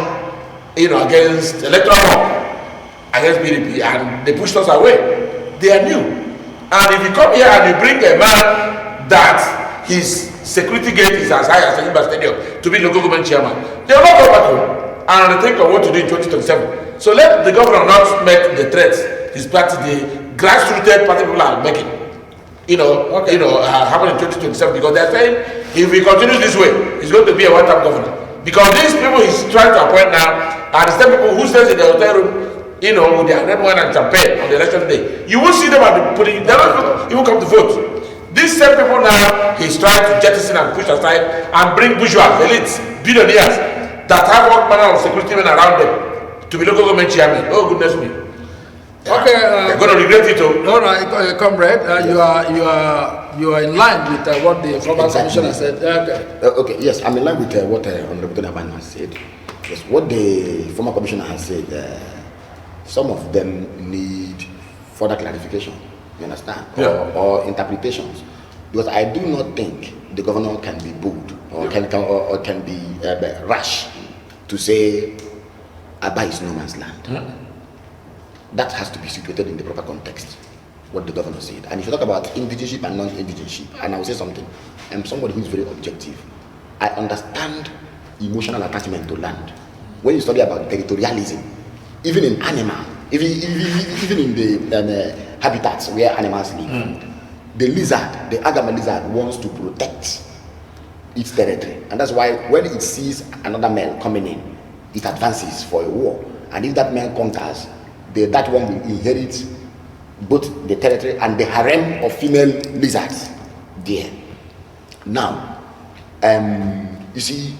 against electoral mob, against PDP, and they pushed us away. They are new. And if you come here and you bring a man that his security gate is as high as the Imba Stadium to be local government chairman, they will not go back home and think of what to do in 2027. So let the governor not make the threats his party, the grassroots party people are making, happen in 2027, because they're saying if he continues this way, he's going to be a one-time governor. Because these people he's trying to appoint now are the same people who stays in the hotel room, with their red wine and champagne on the election day. You will see them at the polling, they're not even come to vote. These same people now, he's trying to jettison and push aside and bring bourgeois, elites, billionaires, that have all manner of security men around them to be local government chairman. Oh goodness me. Okay, they're going to regret it. All right, comrade, you are in line with what the former commissioner said. Okay, yes, I'm in line with what Honorable Donavan has said. Yes, what the former commissioner has said, some of them need further clarification, you understand, or interpretations, because I do not think the governor can be bold or can be rash to say Abia is no man's land. That has to be situated in the proper context, what the governor said. And if you talk about indigenship and non-indigenship, and I will say something, I'm somebody who is very objective. I understand emotional attachment to land. When you study about territorialism, even in animal, even in the habitats where animals live, the lizard, the Agama lizard, wants to protect its territory. And that's why when it sees another male coming in, it advances for a war. And if that male conquers, that one will inherit both the territory and the harem of female lizards there. Now, you see,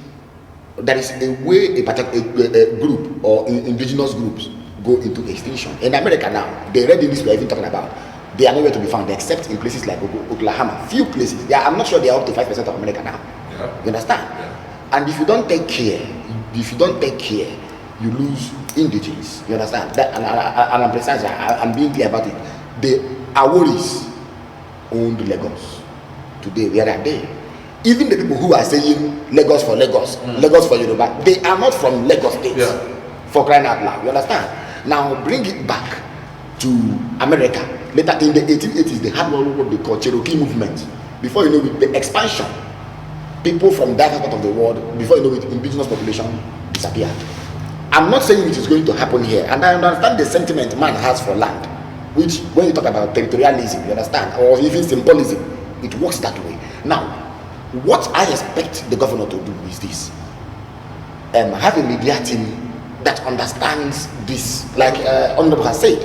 there is a way a group or indigenous groups go into extinction. In America now, the red indies we're even talking about, they are nowhere to be found except in places like Oklahoma. Few places. I'm not sure they are up to 5% of America now. Yeah. You understand? Yeah. And if you don't take care, you lose indigens. You understand? That, and I'm precise. I'm being clear about it. The Aworis owned Lagos. Today, where are they? Even the people who are saying Lagos for Lagos, Lagos for Yoruba, they are not from Lagos State. Yeah. For crying out loud. You understand? Now bring it back to America. Later in the 1880s, they had what they call Cherokee movement. Before you know it, the expansion, people from that part of the world, before you know it, indigenous population disappeared. I'm not saying it is going to happen here, and I understand the sentiment man has for land, which when you talk about territorialism, you understand, or even symbolism, it works that way. Now, what I expect the governor to do is this: have a media team that understands this, like Honorable has said.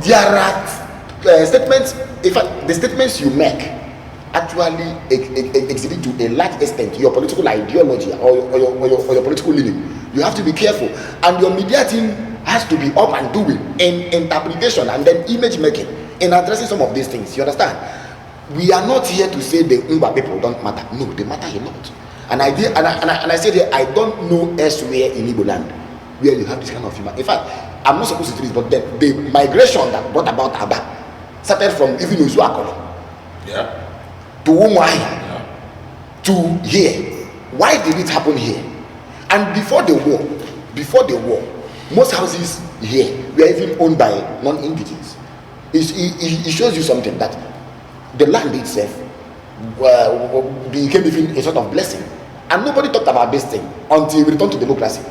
There are statements. In fact, the statements you make actually exhibit to a large extent your political ideology or your political leaning. You have to be careful, and your media team has to be up and doing in interpretation and then image making in addressing some of these things. You understand? We are not here to say the Ngba people don't matter. No, they matter a lot. And I said here, I don't know elsewhere in Igbo land where you have this kind of human. In fact, I'm not supposed to do this, but the migration that brought about Abia started from even Uzuakolo to Umuahia to here. Why did it happen here? And before the war, most houses here were even owned by non-indigenous. It shows you something, that the land itself became even a sort of blessing. And nobody talked about this thing until we returned to democracy.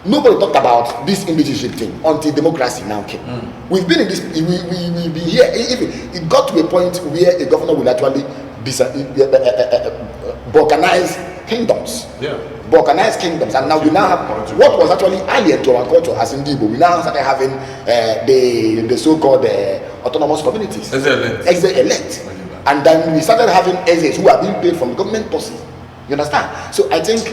Nobody talked about this indigenous thing until democracy now came. We've been in this, we've been here, even it got to a point where a governor will actually balkanize kingdoms. Balkanized kingdoms, and now we now have what was actually alien to our culture as Indigo. We now started having the so-called autonomous communities, elect, and then we started having Ezes who are being paid from government purses. You understand? So I think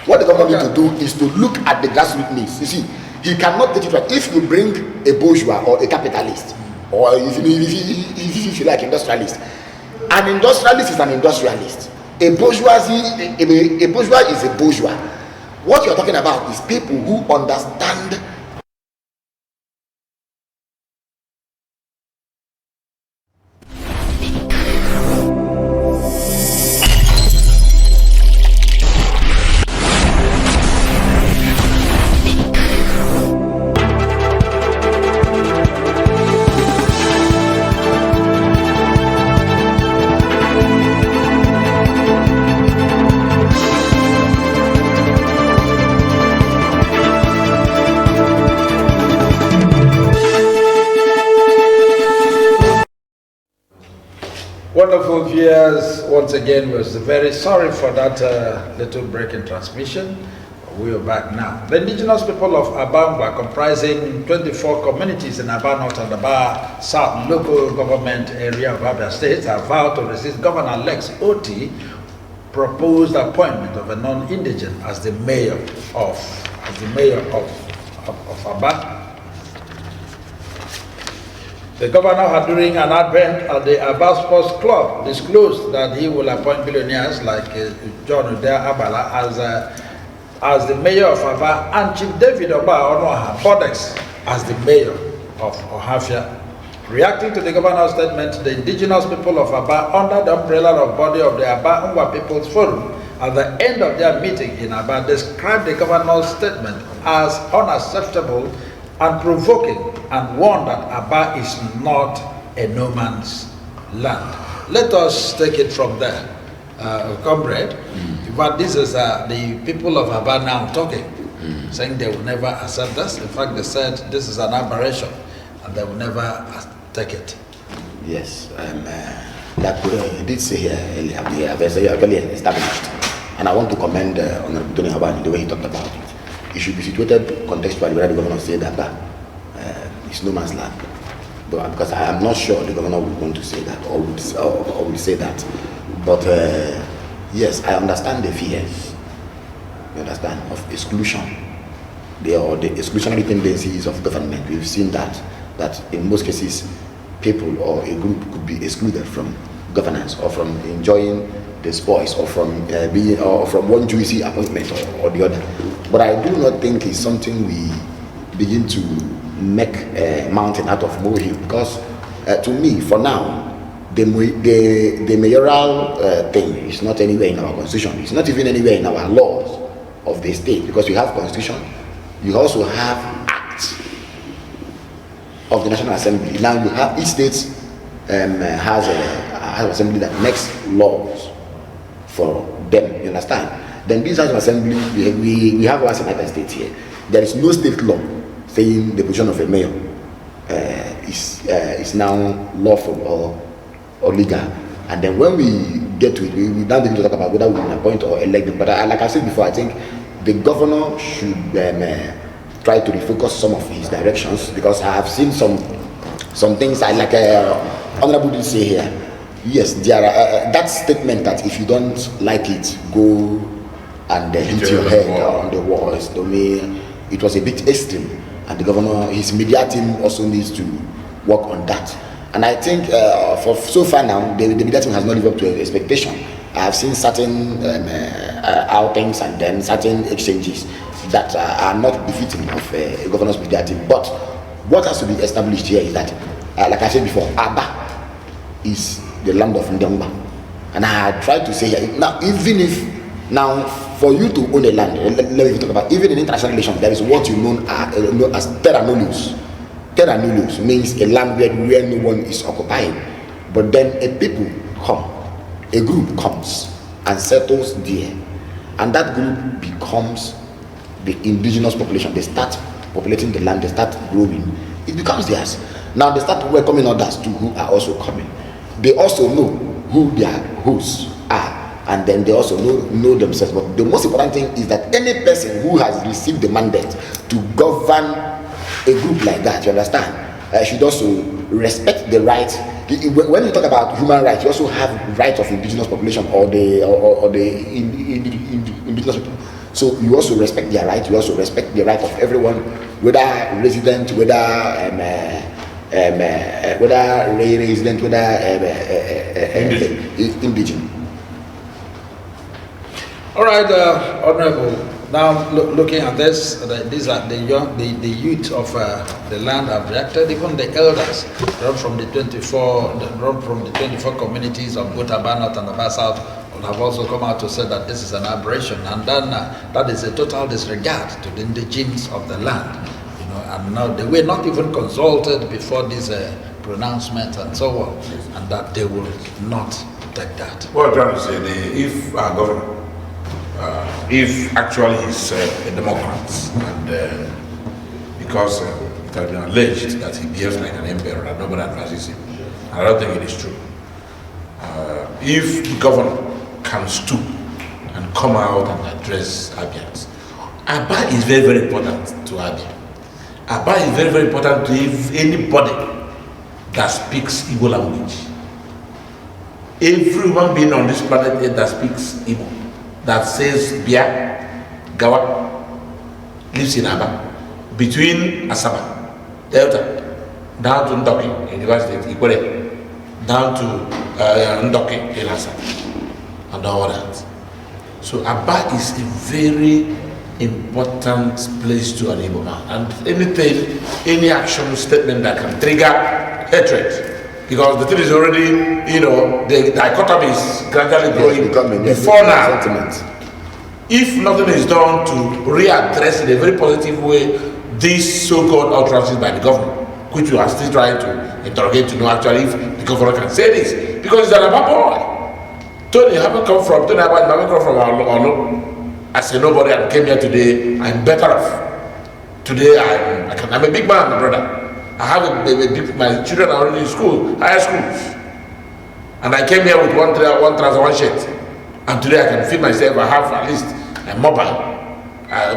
what the government need to do is to look at the grassroots needs. You see, he cannot get it right. If you bring a bourgeois or a capitalist, or if you like industrialist, an industrialist is an industrialist. A bourgeois is a bourgeois. What you're talking about is people who understand. Wonderful viewers, once again, we're very sorry for that little break in transmission. We are back now. The indigenous people of Abia, comprising 24 communities in Abia North and Abia South local government area of Abia State, have vowed to resist Governor Gov Otti proposed appointment of a non-indigent as the mayor of Abia. The governor had, during an advent at the Abia Sports Club, disclosed that he will appoint billionaires like John Abala as the mayor of Aba, and Chief David Oba Bodex as the mayor of Ohafia. Reacting to the governor's statement, the indigenous people of Aba, under the umbrella of body of the Aba Ngwa People's Forum, at the end of their meeting in Aba, described the governor's statement as unacceptable and provoking, and warned that Aba is not a no man's land. Let us take it from there, comrade. But this is the people of Aba now talking, saying they will never accept this. In fact, they said this is an aberration, and they will never take it. Yes, like we did say here earlier, we have already established, and I want to commend Honorable Tony Habani the way he talked about it. It should be situated contextually whether the governor said that it's no man's land, but because I am not sure the governor would want to say that or would say that. But yes, I understand the fears. You understand, of exclusion, the exclusionary tendencies of government. We've seen that in most cases, people or a group could be excluded from governance or from enjoying the spoils or from being or from one juicy appointment or the other. But I do not think it's something we begin to make a mountain out of molehill, because to me, for now, the mayoral thing is not anywhere in our constitution. It's not even anywhere in our laws of the state, because we have constitution. You also have acts of the National Assembly. Now you have each state has an assembly that makes laws for them. You understand? Then this House of Assembly, we have one United States here. There is no state law saying the position of a mayor is now lawful or legal. And then when we get to it, we now begin to talk about whether we can appoint or elect them. But like I said before, I think the governor should try to refocus some of his directions, because I have seen some things like Honorable did say here. Yes, there are that statement that if you don't like it, go and hit your head on the wall. It was a bit extreme, and the governor, his media team also needs to work on that. And I think for so far now, the media team has not lived up to expectation. I have seen certain outings and then certain exchanges that are not befitting of a governor's media team. But what has to be established here is that, like I said before, Aba is the land of Ndemba. And I tried to say here, now, even if, now, for you to own a land, let me talk about, even in international relations, there is what you know as terra nullius. Terra nullius means a land where no one is occupying. But then a people come, a group comes and settles there. And that group becomes the indigenous population. They start populating the land, they start growing. It becomes theirs. Now they start welcoming others too who are also coming. They also know who their hosts are, and then they also know themselves. But the most important thing is that any person who has received the mandate to govern a group like that, you understand, should also respect the rights. When you talk about human rights, you also have rights of indigenous population or the indigenous people. So you also respect their rights. You also respect the right of everyone, whether resident, whether resident, indigenous. All right, Honorable. Now looking at this, these are the youth of the land have reacted. Even the elders from the 24 communities of both Aba North and Aba South have also come out to say that this is an aberration, and then that is a total disregard to the indigenes of the land. And now they were not even consulted before this pronouncement and so on, and that they will not take that. What I'm trying to say, if our governor, if actually he's a Democrat, and because it has been alleged that he behaves like an emperor and nobody advises him, I don't think it is true. If the governor can stoop and come out and address Abians, Aba is very, very important to Abia. Aba is very, very important to anybody that speaks Igbo language. Every human being on this planet that speaks Igbo, that says Bia, Gawa, lives in Aba, between Asaba, Delta, down to Ndoki, University of Ikwere, down to Ndoki, Elasa, and all that. So Abba is a very important place to an Igbo man. And anything, any action statement that can trigger hatred, because the thing is already, the dichotomy is gradually growing before now. Sentiment. If nothing is done to readdress in a very positive way these so-called utterances by the government, which we are still trying to interrogate to know actually if the governor can say this, because it's an Abba boy. Tony haven't come from Olu as a nobody and came here today. I'm better off. Today I'm a big man, my brother. I have my children are already in school, higher schools. And I came here with one trouser, one shirt. And today I can feed myself. I have at least a mobile.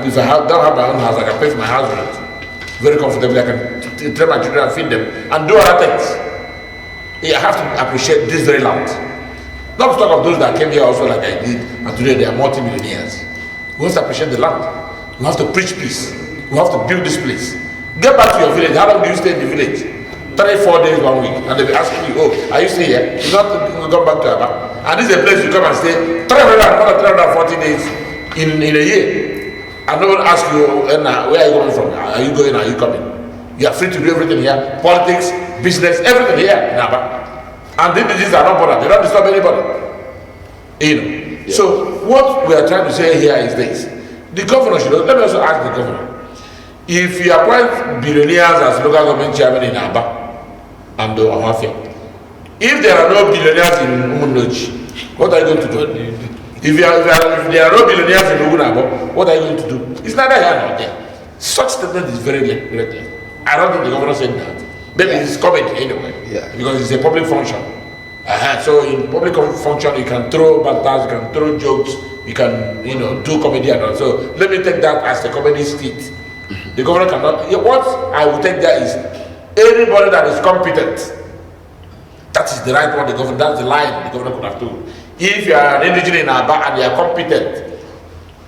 If I don't have my own house, I can pay for my house rent very comfortably. I can train my children and feed them and do other things. I have to appreciate this very loud. Not to talk of those that came here also like I did, and today they are multi-millionaires. We have to appreciate the land. We have to preach peace. We have to build this place. Get back to your village. How long do you stay in the village? 3-4 days, 1 week. And they'll be asking you, oh, are you still here? You not come back to Abba. And this is a place you come and stay 340 days in a year. And no one asks you, where are you coming from? Are you going? Are you coming? You are free to do everything here. Politics, business, everything here in Abba. And the indigenous are not bothered. They don't disturb anybody. Yeah. So what we are trying to say here is this. The governor should, let me also ask the governor, if you appoint billionaires as local government chairman in Abba and Amafia, if there are no billionaires in Umunochi, what are you going to do? If there are no billionaires in Ugunabo, what are you going to do? It's neither here nor there. Such statement is very clear. I don't think the governor said that. Maybe it's coming anyway, because it's a public function. So in public function, you can throw banter, you can throw jokes, you can do comedy and all. So let me take that as the comedy state. The governor cannot. What I will take there is anybody that is competent. That is the right one. That's the line the governor could have told. If you are an indigenous in Abba and you are competent,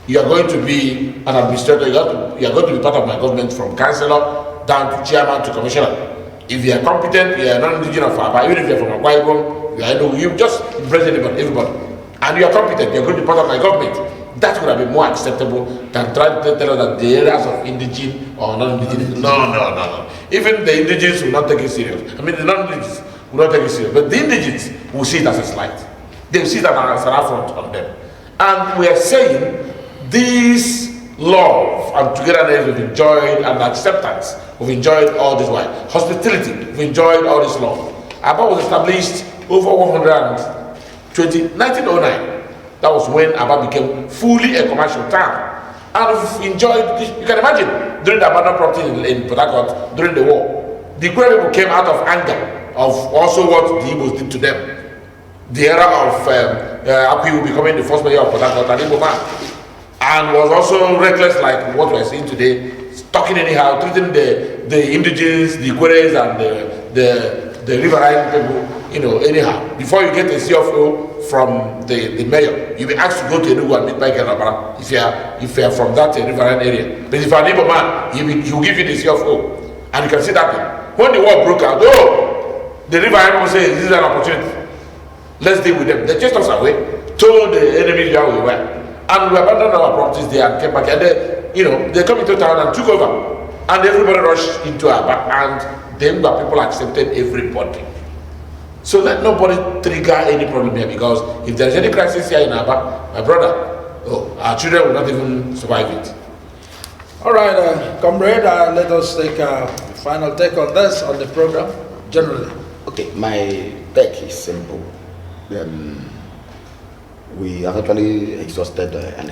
you are going to be an administrator. You are going to be part of my government from councillor down to chairman to commissioner. If you are competent, you are non-indigenous of Abba, even if you are from Akwa, you just impress everybody, and you are competent, you are going to be part of my government. That would have been more acceptable than trying to tell us that the areas of indigenous or non-indigenous. No. Even the indigenous will not take it serious. I mean, the non-indigenous will not take it serious, but the indigenous will see it as a slight. They will see that as an affront on them. And we are saying this love and togetherness we've enjoyed and acceptance we've enjoyed all this while. Hospitality, we've enjoyed all this love. Abba was established over 1909. That was when Abba became fully a commercial town. And we've enjoyed this. You can imagine, during the abandoned property in Port Harcourt, during the war, the Igbo people came out of anger of also what the Igbos did to them. The era of Apiu becoming the first mayor of Port Harcourt, an Igbo man, and was also reckless like what we're seeing today, talking anyhow, treating the indigenous, the Ikweres and the riverine people, anyhow. Before you get a CFO from the mayor, you'll be asked to go to Enugu and meet Michael Abara if you are from that riverine area. But if you're an Igbo man, he will give you the CFO. And you can see that when the war broke out, the riverine people say, this is an opportunity. Let's deal with them. They chased us away, told the enemies where we were. And we abandoned our properties there and came back. And they come into town and took over. And everybody rushed into Abba. And then the people accepted everybody. So let nobody trigger any problem here, because if there is any crisis here in Abba, my brother, our children will not even survive it. All right, comrade, let us take a final take on this, on the program, generally. Okay, my take is simple. We have actually exhausted and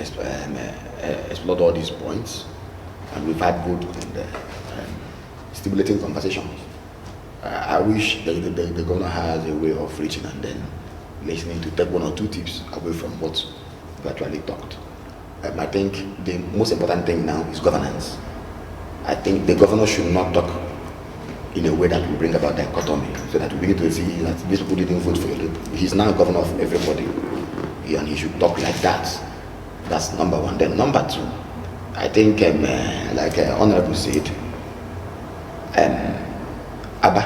explored all these points, and we've had good and stimulating conversations. I wish the governor has a way of reaching and then listening to take 1 or 2 tips away from what we actually talked. I think the most important thing now is governance. I think the governor should not talk in a way that will bring about dichotomy, so that we begin to see that these people didn't vote for you. He's now governor of everybody, and he should talk like that. That's number one. Then number 2, I think, like Honorable said, Abba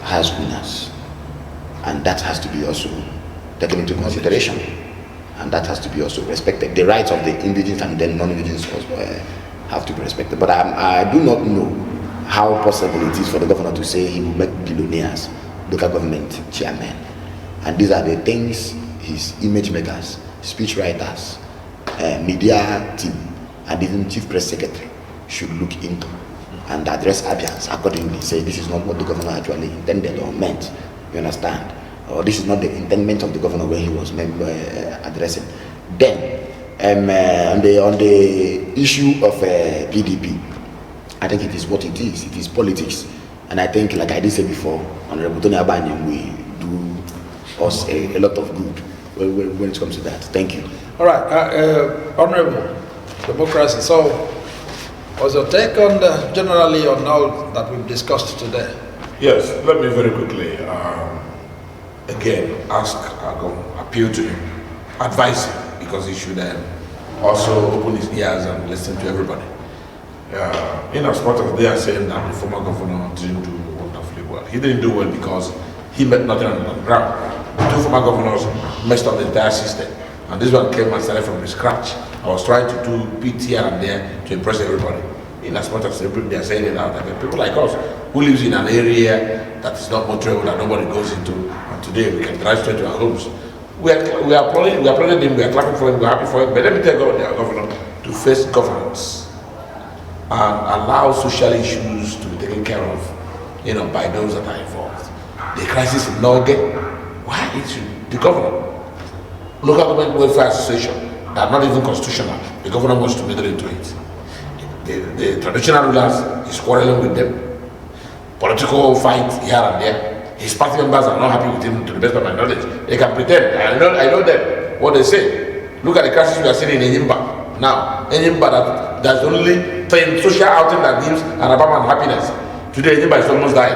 has winners, and that has to be also taken into consideration, and that has to be also respected. The rights of the indigenous and then non-indigenous also have to be respected. But I do not know how possible it is for the governor to say he will make billionaires local government chairmen. And these are the things his image makers, speech writers, media team, and even chief press secretary should look into and address Abians accordingly. Say this is not what the governor actually intended or meant. You understand? Or this is not the intent of the governor when he was addressing. Then, on the issue of PDP, I think it is what it is. It is politics, and I think, like I did say before, Honorable Tony Abanyam will do us a lot of good when it comes to that. Thank you. All right, Honorable Democracy. So, what's your take on generally on all that we've discussed today? Yes, let me very quickly again appeal to him, advise him, because he should also open his ears and listen to everybody. In as much as they are saying that the former governor didn't do wonderfully well, he didn't do well because he met nothing on the ground. The two former governors messed up the entire system, and this one came and started from the scratch. I was trying to do bit here and there to impress everybody. In as much as they are saying it out, that people like us who lives in an area that is not motorable, that nobody goes into, and today we can drive straight to our homes. We are applauding him, we are clapping for him, we are happy for him. But let me tell the governor to face governance and allow social issues to be taken care of, by those that are involved. The crisis in Norge, why is the governor, local government welfare association, that are not even constitutional, the governor wants to meddle into it. The traditional rulers is quarreling with them. Political fight here and there. His party members are not happy with him, to the best of my knowledge. They can pretend. I know them, what they say. Look at the crisis we are seeing in Enyimba now. Enyimba, that's only social outing that gives an Alabama happiness. Today Enyimba is almost dying.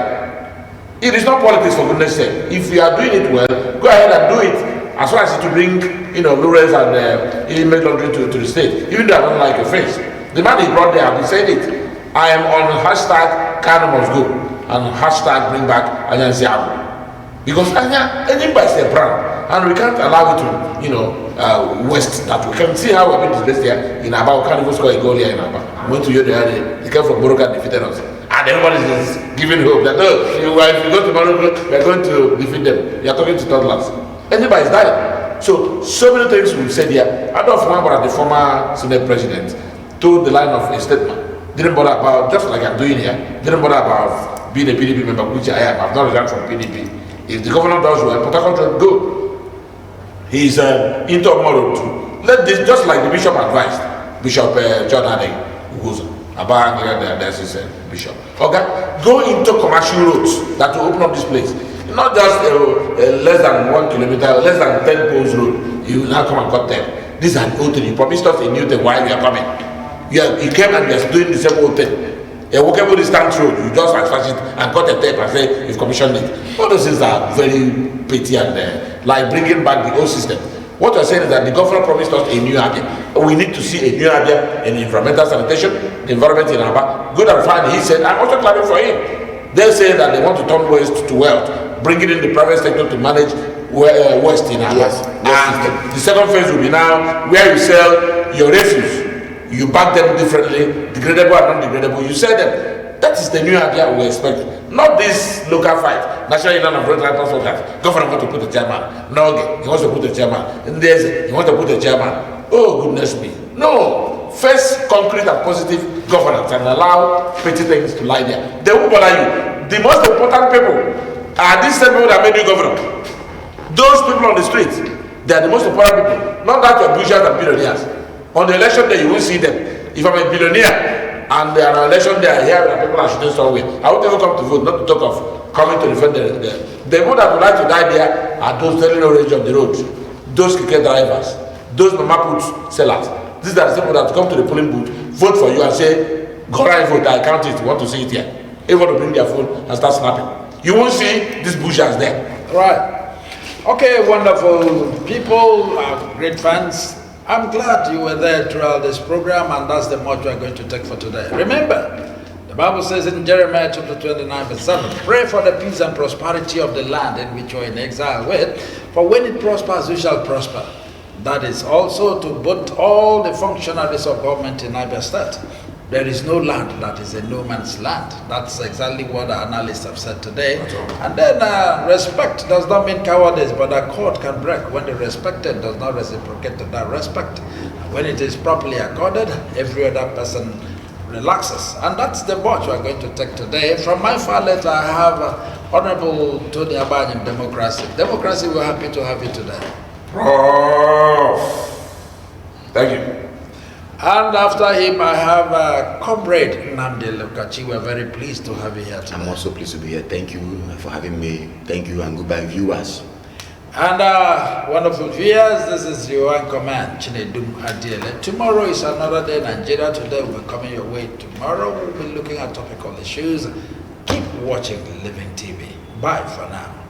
It is not politics, for goodness sake. If you are doing it well, go ahead and do it. As far as it to bring, lures and email laundering to the state. Even though I don't like your face. The man he brought there, I've been saying it. I am on hashtag Kano must go and hashtag bring back Anya Siago. Because Enyimba is a brand, and we can't allow it to, waste that. We can see how we've been displaced here in Abia. We can't even score a goal here in Abia. We went to Yodo, they came from Morocco and defeated us. And everybody is giving hope that, if you go to Morocco, we are going to defeat them. You are talking to toddlers. Enyimba is dying. So many things we've said here. I don't remember that the former Senate president told the line of a statement. Didn't bother about, just like I'm doing here, didn't bother about being a PDP member, which I am. I've not resigned from PDP. If the governor does well, Port Harcourt go. He's into tomorrow too. Let this, just like the bishop advised, Bishop John Adeng, who goes Abia, there's his bishop. Okay, go into commercial roads that will open up this place. Not just less than 1 kilometer, less than 10 poles road. You will now come and cut them. This is an old thing. You promised us a new thing while we are coming. You came and you are doing the same old thing. A walkable distance road, you just attach it and cut a tape and say you've commissioned it. All those things are very petty and like bringing back the old system. What you're saying is that the governor promised us a new Abia. We need to see a new Abia in environmental sanitation, the environment in Abia. Good and fine. He said, I'm also clapping for him. They're saying that they want to turn waste to wealth, bringing in the private sector to manage waste in Abia. Yes. And the second phase will be now where you sell your refuse. You back them differently, degradable and non-degradable. You sell them. That is the new idea we expect. Not this local fight. National Union of Road Transport that government wants to put a chairman. No, he wants to put a chairman. And there's he wants to put a chairman. Oh goodness me. No. First concrete and positive governance and allow petty things to lie there. They won't bother you. The most important people are these same people that made you governor. Those people on the street, they are the most important people. Not that your bushers and billionaires. On the election day, you will see them. If I'm a billionaire and there are election day here and people are shooting somewhere, I won't even come to vote, not to talk of coming to defend the people that would like to die there are those telling orange on the road, those cricket drivers, those mama put sellers. These are the people that come to the polling booth, vote for you and say, go and vote, I count it, you want to see it here. Everyone will bring their phone and start snapping. You won't see these bushers there. Right. Okay, wonderful people, great fans. I'm glad you were there throughout this program, and that's the much we're going to take for today. Remember, the Bible says in Jeremiah chapter 29 verse 7, pray for the peace and prosperity of the land in which you are in exile with, for when it prospers, you shall prosper. That is also to both all the functionaries of government in Abia State. There is no land that is a no man's land. That's exactly what the analysts have said today. And then respect does not mean cowardice, but a cord can break when the respected does not reciprocate to that respect. And when it is properly accorded, every other person relaxes. And that's the watch we are going to take today. From my far left, I have Honorable Tony Abanyim, Democracy. Democracy, we're happy to have you today. Thank you. And after him, I have Comrade Nnamdi Lukachi. We're very pleased to have you here today. I'm also pleased to be here. Thank you for having me. Thank you and goodbye, viewers. And wonderful viewers, this is your anchorman, Chinedum Adiele. Tomorrow is another day. Nigeria Today will be coming your way. Tomorrow we'll be looking at topical issues. Keep watching Living TV. Bye for now.